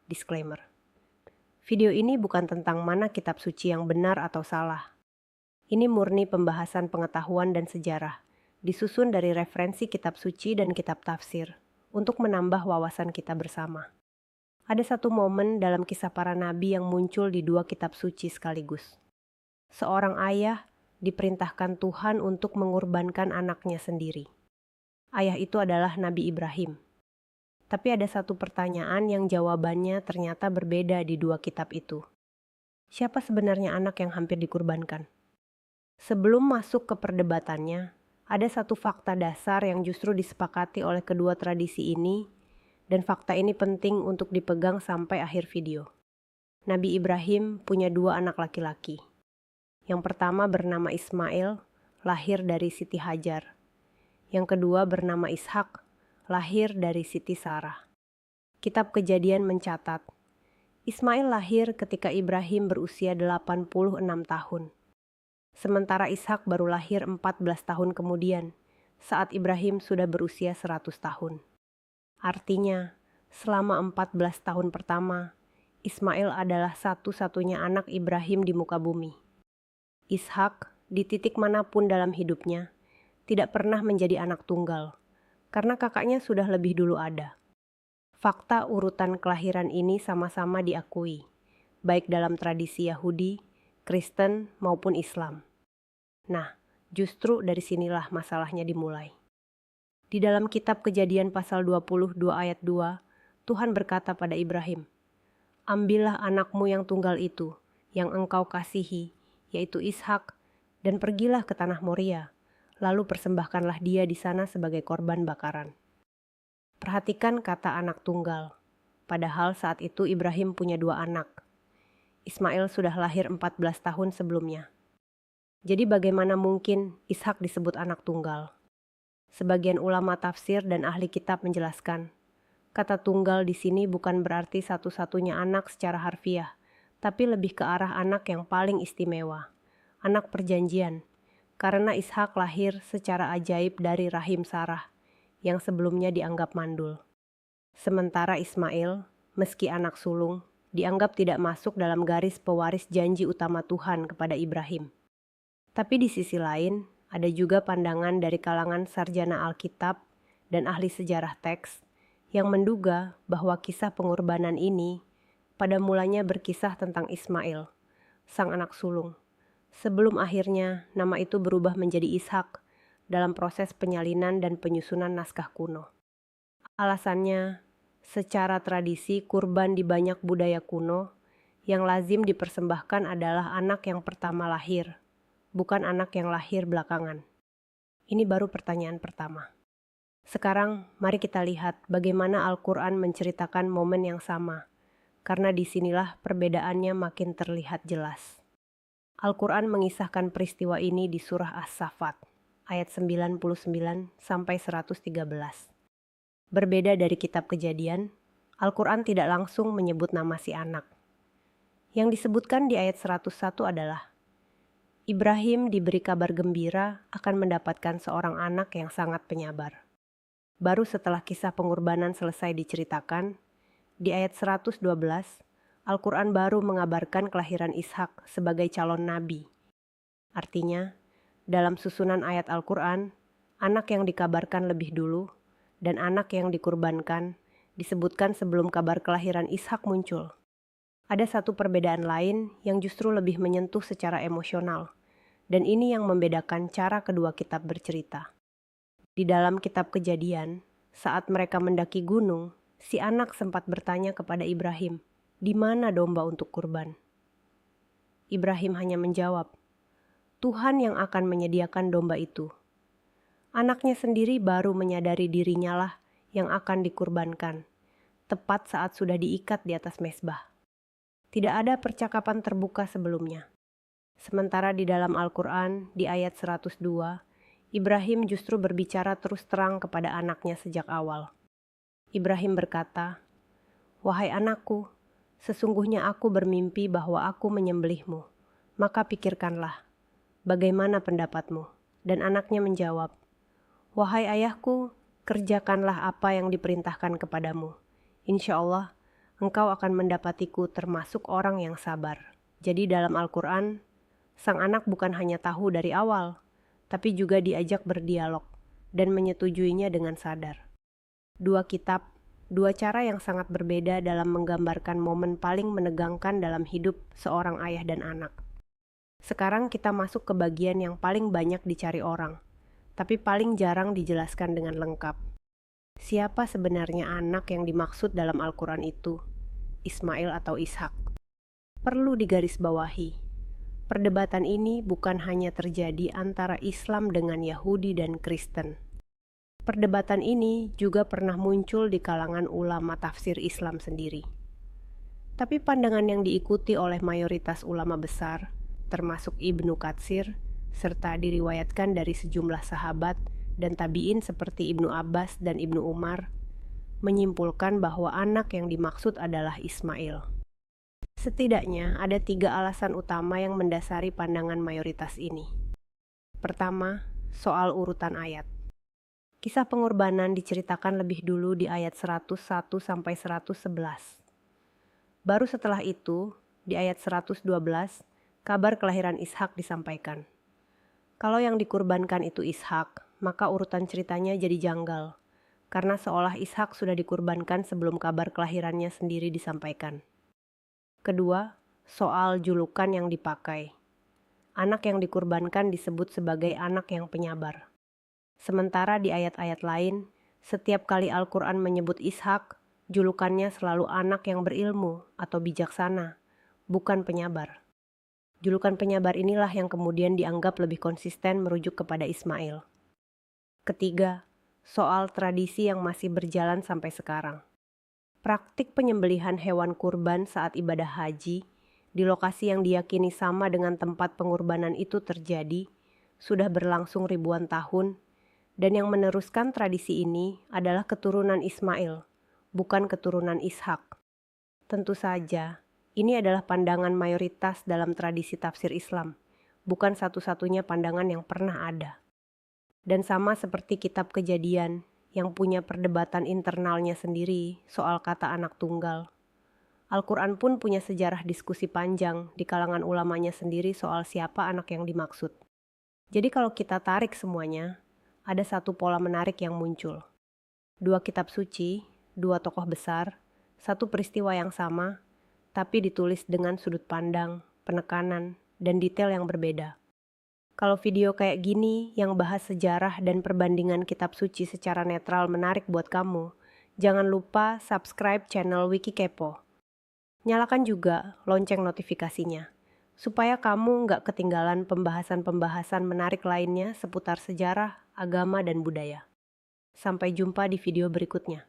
Disclaimer. Video ini bukan tentang mana kitab suci yang benar atau salah. Ini murni pembahasan pengetahuan dan sejarah, disusun dari referensi kitab suci dan kitab tafsir, untuk menambah wawasan kita bersama. Ada satu momen dalam kisah para nabi yang muncul di dua kitab suci sekaligus. Seorang ayah diperintahkan Tuhan untuk mengorbankan anaknya sendiri. Ayah itu adalah Nabi Ibrahim. Tapi ada satu pertanyaan yang jawabannya ternyata berbeda di dua kitab itu. Siapa sebenarnya anak yang hampir dikurbankan? Sebelum masuk ke perdebatannya, ada satu fakta dasar yang justru disepakati oleh kedua tradisi ini, dan fakta ini penting untuk dipegang sampai akhir video. Nabi Ibrahim punya dua anak laki-laki. Yang pertama bernama Ismail, lahir dari Siti Hajar. Yang kedua bernama Ishak, lahir dari Siti Sarah. Kitab Kejadian mencatat, Ismail lahir ketika Ibrahim berusia 86 tahun. Sementara Ishak baru lahir 14 tahun kemudian, saat Ibrahim sudah berusia 100 tahun. Artinya, selama 14 tahun pertama, Ismail adalah satu-satunya anak Ibrahim di muka bumi. Ishak, di titik manapun dalam hidupnya, tidak pernah menjadi anak tunggal, karena kakaknya sudah lebih dulu ada. Fakta urutan kelahiran ini sama-sama diakui, baik dalam tradisi Yahudi, Kristen, maupun Islam. Nah, justru dari sinilah masalahnya dimulai. Di dalam kitab Kejadian pasal 22 ayat 2, Tuhan berkata pada Ibrahim, "Ambillah anakmu yang tunggal itu, yang engkau kasihi, yaitu Ishak, dan pergilah ke tanah Moria. Lalu persembahkanlah dia di sana sebagai korban bakaran." Perhatikan kata anak tunggal. Padahal saat itu Ibrahim punya dua anak. Ismail sudah lahir 14 tahun sebelumnya. Jadi bagaimana mungkin Ishak disebut anak tunggal? Sebagian ulama tafsir dan ahli kitab menjelaskan, kata tunggal di sini bukan berarti satu-satunya anak secara harfiah, tapi lebih ke arah anak yang paling istimewa, anak perjanjian. Karena Ishak lahir secara ajaib dari rahim Sarah, yang sebelumnya dianggap mandul. Sementara Ismail, meski anak sulung, dianggap tidak masuk dalam garis pewaris janji utama Tuhan kepada Ibrahim. Tapi di sisi lain, ada juga pandangan dari kalangan sarjana Alkitab dan ahli sejarah teks yang menduga bahwa kisah pengorbanan ini pada mulanya berkisah tentang Ismail, sang anak sulung. Sebelum akhirnya nama itu berubah menjadi Ishak dalam proses penyalinan dan penyusunan naskah kuno. Alasannya, secara tradisi kurban di banyak budaya kuno, yang lazim dipersembahkan adalah anak yang pertama lahir, bukan anak yang lahir belakangan. Ini baru pertanyaan pertama. Sekarang mari kita lihat bagaimana Al-Quran menceritakan momen yang sama, karena disinilah perbedaannya makin terlihat jelas. Al-Quran mengisahkan peristiwa ini di surah As-Saffat, ayat 99 sampai 113. Berbeda dari kitab Kejadian, Al-Quran tidak langsung menyebut nama si anak. Yang disebutkan di ayat 101 adalah, Ibrahim diberi kabar gembira akan mendapatkan seorang anak yang sangat penyabar. Baru setelah kisah pengorbanan selesai diceritakan, di ayat 112, Al-Quran baru mengabarkan kelahiran Ishak sebagai calon nabi. Artinya, dalam susunan ayat Al-Quran, anak yang dikabarkan lebih dulu dan anak yang dikurbankan disebutkan sebelum kabar kelahiran Ishak muncul. Ada satu perbedaan lain yang justru lebih menyentuh secara emosional, dan ini yang membedakan cara kedua kitab bercerita. Di dalam kitab Kejadian, saat mereka mendaki gunung, si anak sempat bertanya kepada Ibrahim, "Di mana domba untuk kurban?" Ibrahim hanya menjawab, "Tuhan yang akan menyediakan domba itu." Anaknya sendiri baru menyadari dirinya lah yang akan dikurbankan, tepat saat sudah diikat di atas mezbah. Tidak ada percakapan terbuka sebelumnya. Sementara di dalam Al-Quran, di ayat 102, Ibrahim justru berbicara terus terang kepada anaknya sejak awal. Ibrahim berkata, "Wahai anakku, sesungguhnya aku bermimpi bahwa aku menyembelihmu. Maka pikirkanlah, bagaimana pendapatmu?" Dan anaknya menjawab, "Wahai ayahku, kerjakanlah apa yang diperintahkan kepadamu. Insya Allah, engkau akan mendapatiku termasuk orang yang sabar. Jadi dalam Al-Quran, sang anak bukan hanya tahu dari awal, tapi juga diajak berdialog dan menyetujuinya dengan sadar. Dua kitab, dua cara yang sangat berbeda dalam menggambarkan momen paling menegangkan dalam hidup seorang ayah dan anak. Sekarang kita masuk ke bagian yang paling banyak dicari orang, tapi paling jarang dijelaskan dengan lengkap. Siapa sebenarnya anak yang dimaksud dalam Al-Quran itu? Ismail atau Ishak? Perlu digarisbawahi. Perdebatan ini bukan hanya terjadi antara Islam dengan Yahudi dan Kristen. Perdebatan ini juga pernah muncul di kalangan ulama tafsir Islam sendiri. Tapi pandangan yang diikuti oleh mayoritas ulama besar, termasuk Ibnu Katsir, serta diriwayatkan dari sejumlah sahabat dan tabi'in seperti Ibnu Abbas dan Ibnu Umar, menyimpulkan bahwa anak yang dimaksud adalah Ismail. Setidaknya ada 3 alasan utama yang mendasari pandangan mayoritas ini. Pertama, soal urutan ayat. Kisah pengorbanan diceritakan lebih dulu di ayat 101-111. Baru setelah itu, di ayat 112, kabar kelahiran Ishak disampaikan. Kalau yang dikurbankan itu Ishak, maka urutan ceritanya jadi janggal, karena seolah Ishak sudah dikurbankan sebelum kabar kelahirannya sendiri disampaikan. Kedua, soal julukan yang dipakai. Anak yang dikurbankan disebut sebagai anak yang penyabar. Sementara di ayat-ayat lain, setiap kali Al-Quran menyebut Ishak, julukannya selalu anak yang berilmu atau bijaksana, bukan penyabar. Julukan penyabar inilah yang kemudian dianggap lebih konsisten merujuk kepada Ismail. Ketiga, soal tradisi yang masih berjalan sampai sekarang. Praktik penyembelihan hewan kurban saat ibadah haji di lokasi yang diyakini sama dengan tempat pengorbanan itu terjadi sudah berlangsung ribuan tahun, dan yang meneruskan tradisi ini adalah keturunan Ismail, bukan keturunan Ishak. Tentu saja, ini adalah pandangan mayoritas dalam tradisi tafsir Islam, bukan satu-satunya pandangan yang pernah ada. Dan sama seperti kitab Kejadian yang punya perdebatan internalnya sendiri soal kata anak tunggal, Al-Quran pun punya sejarah diskusi panjang di kalangan ulamanya sendiri soal siapa anak yang dimaksud. Jadi kalau kita tarik semuanya, ada satu pola menarik yang muncul. 2 kitab suci, 2 tokoh besar, satu peristiwa yang sama, tapi ditulis dengan sudut pandang, penekanan, dan detail yang berbeda. Kalau video kayak gini yang bahas sejarah dan perbandingan kitab suci secara netral menarik buat kamu, jangan lupa subscribe channel Wiki Kepo. Nyalakan juga lonceng notifikasinya, supaya kamu nggak ketinggalan pembahasan-pembahasan menarik lainnya seputar sejarah, agama, dan budaya. Sampai jumpa di video berikutnya.